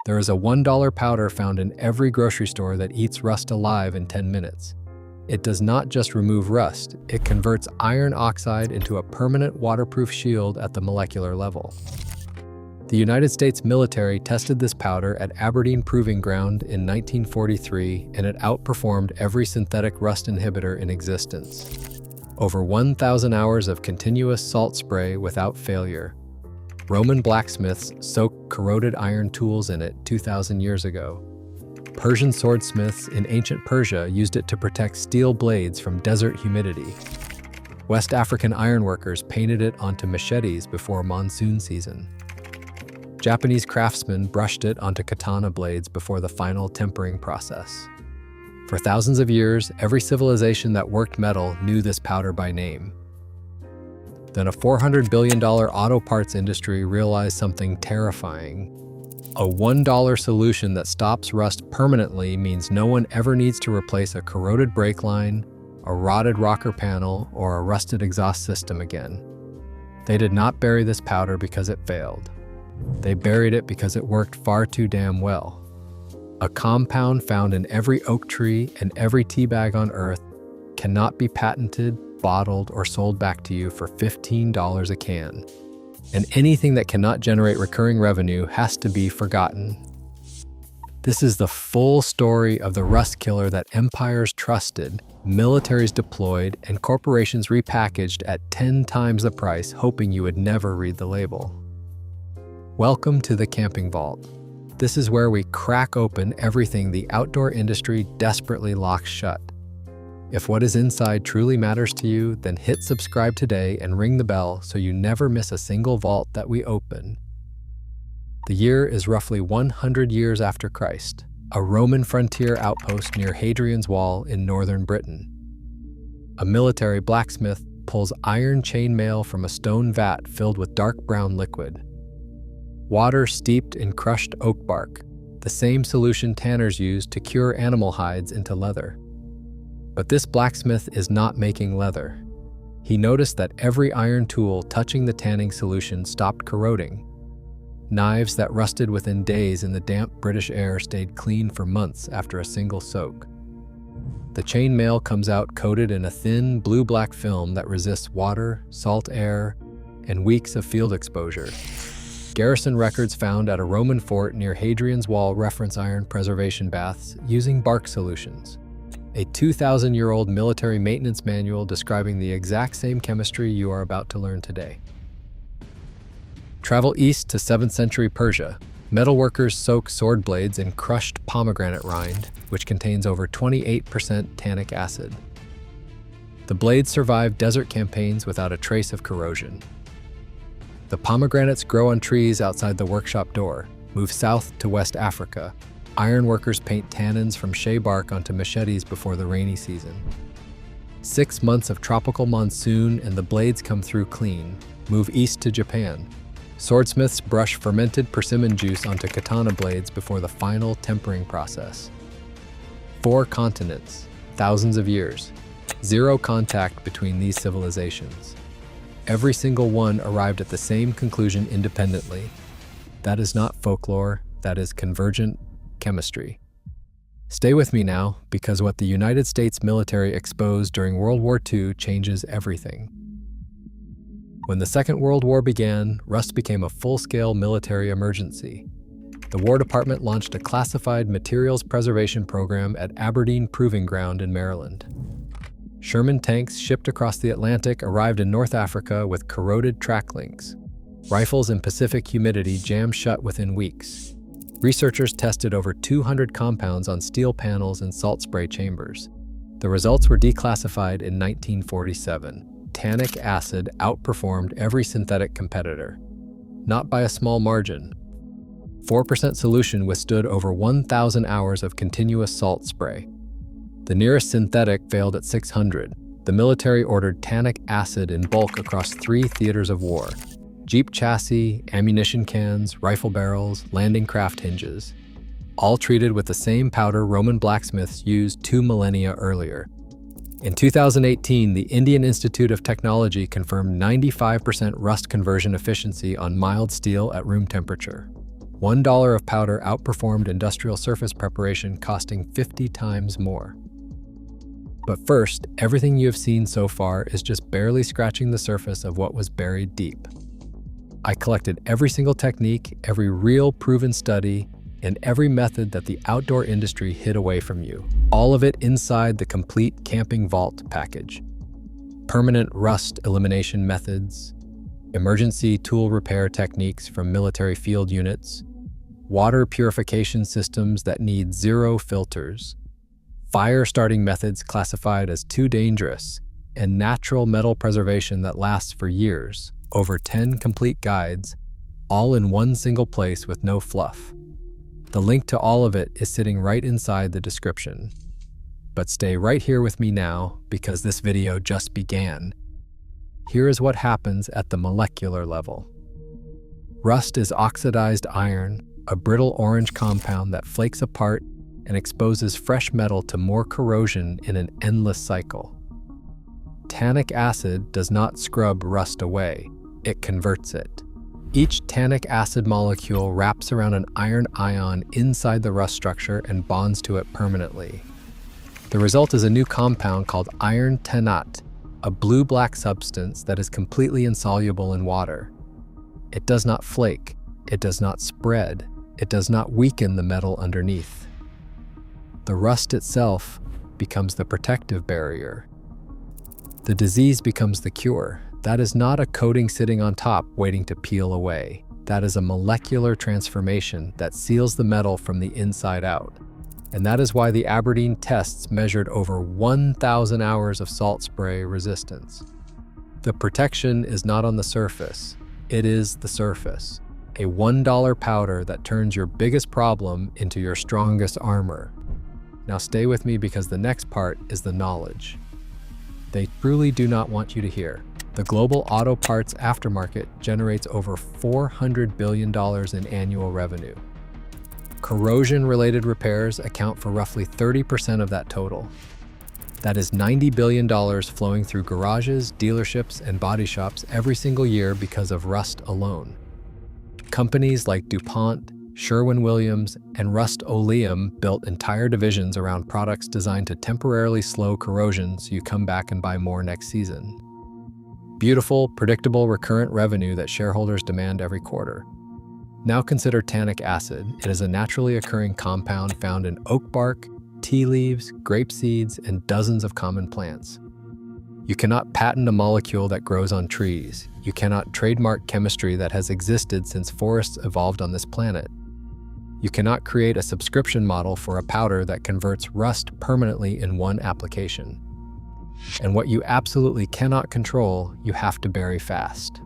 There is a $1 powder found in every grocery store that eats rust alive in 10 minutes. It does not just remove rust, it converts iron oxide into a permanent waterproof shield at the molecular level. The United States military tested this powder at Aberdeen Proving Ground in 1943, and it outperformed every synthetic rust inhibitor in existence. Over 1,000 hours of continuous salt spray without failure. Roman blacksmiths soaked corroded iron tools in it 2,000 years ago. Persian swordsmiths in ancient Persia used it to protect steel blades from desert humidity. West African ironworkers painted it onto machetes before monsoon season. Japanese craftsmen brushed it onto katana blades before the final tempering process. For thousands of years, every civilization that worked metal knew this powder by name. Then a $400 billion auto parts industry realized something terrifying. A $1 solution that stops rust permanently means no one ever needs to replace a corroded brake line, a rotted rocker panel, or a rusted exhaust system again. They did not bury this powder because it failed. They buried it because it worked far too damn well. A compound found in every oak tree and every tea bag on Earth cannot be patented, bottled, or sold back to you for $15 a can. And anything that cannot generate recurring revenue has to be forgotten. This is the full story of the rust killer that empires trusted, militaries deployed, and corporations repackaged at 10 times the price, hoping you would never read the label. Welcome to the Camping Vault. This is where we crack open everything the outdoor industry desperately locks shut. If what is inside truly matters to you, then hit subscribe today and ring the bell so you never miss a single vault that we open. The year is roughly 100 years after Christ, a Roman frontier outpost near Hadrian's Wall in northern Britain. A military blacksmith pulls iron chainmail from a stone vat filled with dark brown liquid. Water steeped in crushed oak bark, the same solution tanners use to cure animal hides into leather. But this blacksmith is not making leather. He noticed that every iron tool touching the tanning solution stopped corroding. Knives that rusted within days in the damp British air stayed clean for months after a single soak. The chainmail comes out coated in a thin blue-black film that resists water, salt air, and weeks of field exposure. Garrison records found at a Roman fort near Hadrian's Wall reference iron preservation baths using bark solutions. A 2,000-year-old military maintenance manual describing the exact same chemistry you are about to learn today. Travel east to 7th century Persia. Metalworkers soak sword blades in crushed pomegranate rind, which contains over 28% tannic acid. The blades survive desert campaigns without a trace of corrosion. The pomegranates grow on trees outside the workshop door. Move south to West Africa. Ironworkers paint tannins from shea bark onto machetes before the rainy season. 6 months of tropical monsoon and the blades come through clean. Move east to Japan. Swordsmiths brush fermented persimmon juice onto katana blades before the final tempering process. 4 continents, thousands of years. 0 contact between these civilizations. Every single one arrived at the same conclusion independently. That is not folklore, that is convergent chemistry. Stay with me now, because what the United States military exposed during World War II changes everything. When the Second World War began, rust became a full-scale military emergency. The War Department launched a classified materials preservation program at Aberdeen Proving Ground in Maryland. Sherman tanks shipped across the Atlantic arrived in North Africa with corroded track links. Rifles in Pacific humidity jammed shut within weeks. Researchers tested over 200 compounds on steel panels and salt spray chambers. The results were declassified in 1947. Tannic acid outperformed every synthetic competitor. Not by a small margin. 4% solution withstood over 1,000 hours of continuous salt spray. The nearest synthetic failed at 600. The military ordered tannic acid in bulk across 3 theaters of war. Jeep chassis, ammunition cans, rifle barrels, landing craft hinges. All treated with the same powder Roman blacksmiths used 2 millennia earlier. In 2018, the Indian Institute of Technology confirmed 95% rust conversion efficiency on mild steel at room temperature. $1 of powder outperformed industrial surface preparation, costing 50 times more. But first, everything you have seen so far is just barely scratching the surface of what was buried deep. I collected every single technique, every real proven study, and every method that the outdoor industry hid away from you. All of it inside the complete camping vault package. Permanent rust elimination methods, emergency tool repair techniques from military field units, water purification systems that need 0 filters, fire starting methods classified as too dangerous, and natural metal preservation that lasts for years. Over 10 complete guides, all in one single place with no fluff. The link to all of it is sitting right inside the description. But stay right here with me now, because this video just began. Here is what happens at the molecular level. Rust is oxidized iron, a brittle orange compound that flakes apart and exposes fresh metal to more corrosion in an endless cycle. Tannic acid does not scrub rust away, it converts it. Each tannic acid molecule wraps around an iron ion inside the rust structure and bonds to it permanently. The result is a new compound called iron tannate, a blue-black substance that is completely insoluble in water. It does not flake, it does not spread, it does not weaken the metal underneath. The rust itself becomes the protective barrier. The disease becomes the cure. That is not a coating sitting on top waiting to peel away. That is a molecular transformation that seals the metal from the inside out. And that is why the Aberdeen tests measured over 1,000 hours of salt spray resistance. The protection is not on the surface, it is the surface. A $1 powder that turns your biggest problem into your strongest armor. Now stay with me, because the next part is the knowledge they truly do not want you to hear. The global auto parts aftermarket generates over $400 billion in annual revenue. Corrosion-related repairs account for roughly 30% of that total. That is $90 billion flowing through garages, dealerships, and body shops every single year because of rust alone. Companies like DuPont, Sherwin-Williams, and Rust-Oleum built entire divisions around products designed to temporarily slow corrosion so you come back and buy more next season. Beautiful, predictable, recurrent revenue that shareholders demand every quarter. Now consider tannic acid. It is a naturally occurring compound found in oak bark, tea leaves, grape seeds, and dozens of common plants. You cannot patent a molecule that grows on trees. You cannot trademark chemistry that has existed since forests evolved on this planet. You cannot create a subscription model for a powder that converts rust permanently in one application. And what you absolutely cannot control, you have to bury fast.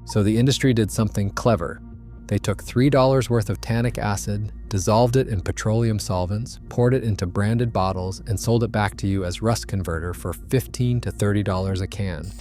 So the industry did something clever. They took $3 worth of tannic acid, dissolved it in petroleum solvents, poured it into branded bottles, and sold it back to you as rust converter for $15 to $30 a can.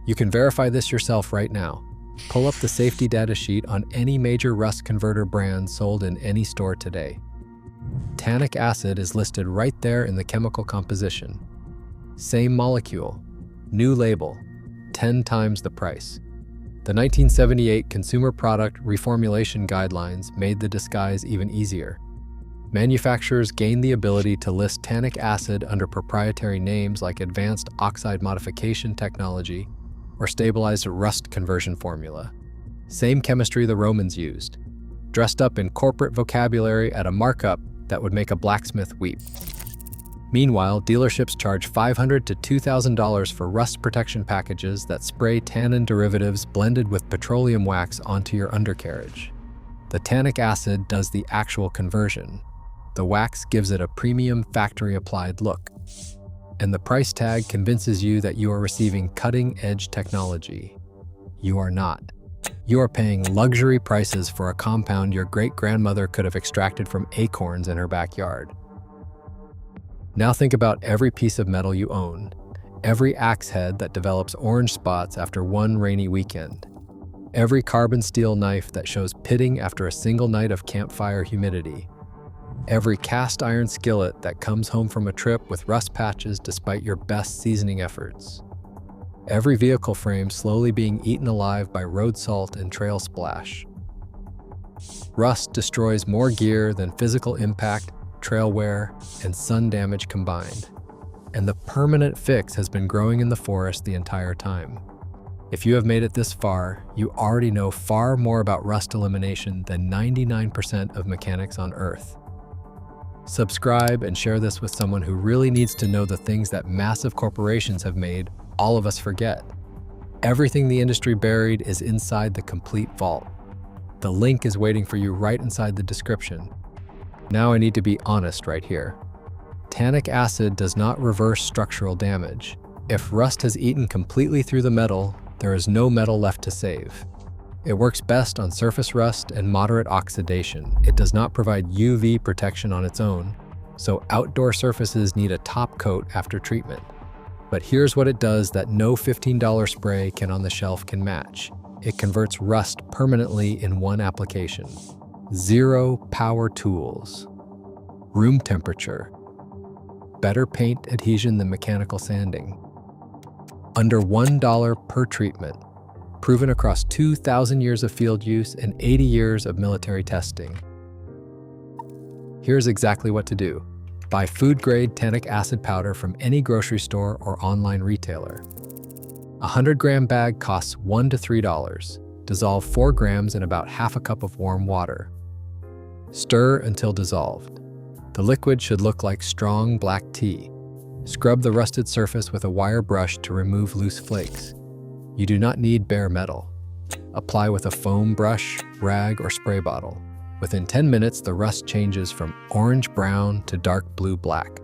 You can verify this yourself right now. Pull up the safety data sheet on any major rust converter brand sold in any store today. Tannic acid is listed right there in the chemical composition. Same molecule, new label, 10 times the price. The 1978 Consumer Product Reformulation Guidelines made the disguise even easier. Manufacturers gained the ability to list tannic acid under proprietary names like Advanced Oxide Modification Technology or Stabilized Rust Conversion Formula. Same chemistry the Romans used, dressed up in corporate vocabulary at a markup that would make a blacksmith weep. Meanwhile, dealerships charge $500 to $2,000 for rust protection packages that spray tannin derivatives blended with petroleum wax onto your undercarriage. The tannic acid does the actual conversion. The wax gives it a premium factory-applied look. And the price tag convinces you that you are receiving cutting-edge technology. You are not. You are paying luxury prices for a compound your great-grandmother could have extracted from acorns in her backyard. Now think about every piece of metal you own, every axe head that develops orange spots after one rainy weekend, every carbon steel knife that shows pitting after a single night of campfire humidity, every cast iron skillet that comes home from a trip with rust patches despite your best seasoning efforts, every vehicle frame slowly being eaten alive by road salt and trail splash, Rust destroys more gear than physical impact, trail wear, and sun damage combined. And the permanent fix has been growing in the forest the entire time. If you have made it this far, you already know far more about rust elimination than 99% of mechanics on Earth. Subscribe and share this with someone who really needs to know the things that massive corporations have made all of us forget. Everything the industry buried is inside the complete vault. The link is waiting for you right inside the description. Now I need to be honest right here. Tannic acid does not reverse structural damage. If rust has eaten completely through the metal, there is no metal left to save. It works best on surface rust and moderate oxidation. It does not provide UV protection on its own, so outdoor surfaces need a top coat after treatment. But here's what it does that no $15 spray can on the shelf can match. It converts rust permanently in one application. Zero power tools. Room temperature. Better paint adhesion than mechanical sanding. Under $1 per treatment. Proven across 2,000 years of field use and 80 years of military testing. Here's exactly what to do. Buy food-grade tannic acid powder from any grocery store or online retailer. A 100-gram bag costs $1 to $3. Dissolve 4 grams in about half a cup of warm water. Stir until dissolved. The liquid should look like strong black tea. Scrub the rusted surface with a wire brush to remove loose flakes. You do not need bare metal. Apply with a foam brush, rag, or spray bottle. Within 10 minutes, the rust changes from orange-brown to dark blue-black.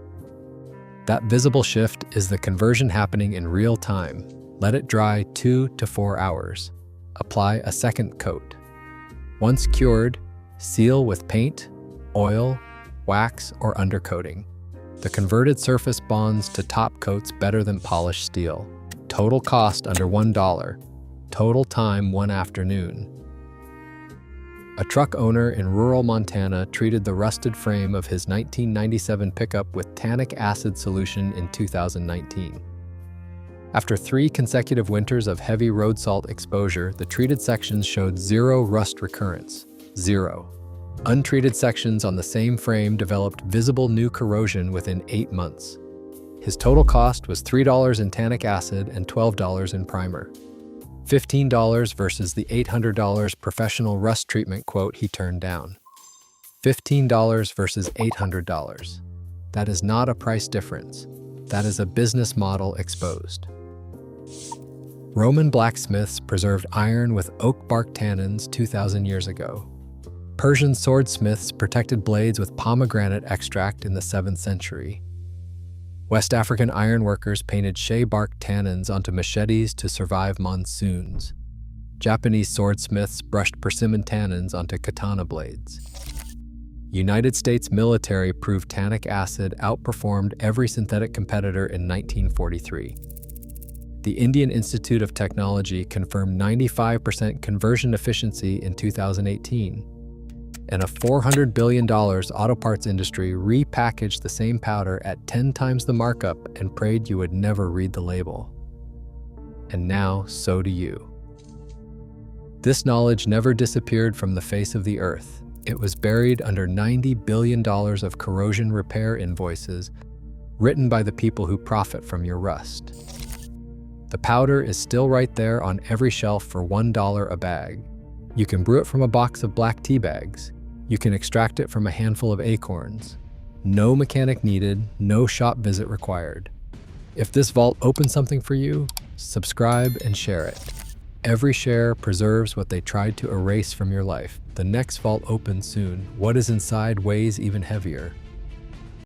That visible shift is the conversion happening in real time. Let it dry 2 to 4 hours. Apply a second coat. Once cured, seal with paint, oil, wax, or undercoating. The converted surface bonds to top coats better than polished steel. Total cost under $1. Total time 1 afternoon. A truck owner in rural Montana treated the rusted frame of his 1997 pickup with tannic acid solution in 2019. After 3 consecutive winters of heavy road salt exposure, the treated sections showed 0 rust recurrence. 0. Untreated sections on the same frame developed visible new corrosion within 8 months. His total cost was $3 in tannic acid and $12 in primer. $15 versus the $800 professional rust treatment quote he turned down. $15 versus $800. That is not a price difference. That is a business model exposed. Roman blacksmiths preserved iron with oak bark tannins 2,000 years ago. Persian swordsmiths protected blades with pomegranate extract in the 7th century. West African ironworkers painted shea bark tannins onto machetes to survive monsoons. Japanese swordsmiths brushed persimmon tannins onto katana blades. United States military proved tannic acid outperformed every synthetic competitor in 1943. The Indian Institute of Technology confirmed 95% conversion efficiency in 2018. And a $400 billion auto parts industry repackaged the same powder at 10 times the markup and prayed you would never read the label. And now, so do you. This knowledge never disappeared from the face of the earth. It was buried under $90 billion of corrosion repair invoices written by the people who profit from your rust. The powder is still right there on every shelf for $1 a bag. You can brew it from a box of black tea bags. You can extract it from a handful of acorns. No mechanic needed, no shop visit required. If this vault opens something for you, subscribe and share it. Every share preserves what they tried to erase from your life. The next vault opens soon. What is inside weighs even heavier.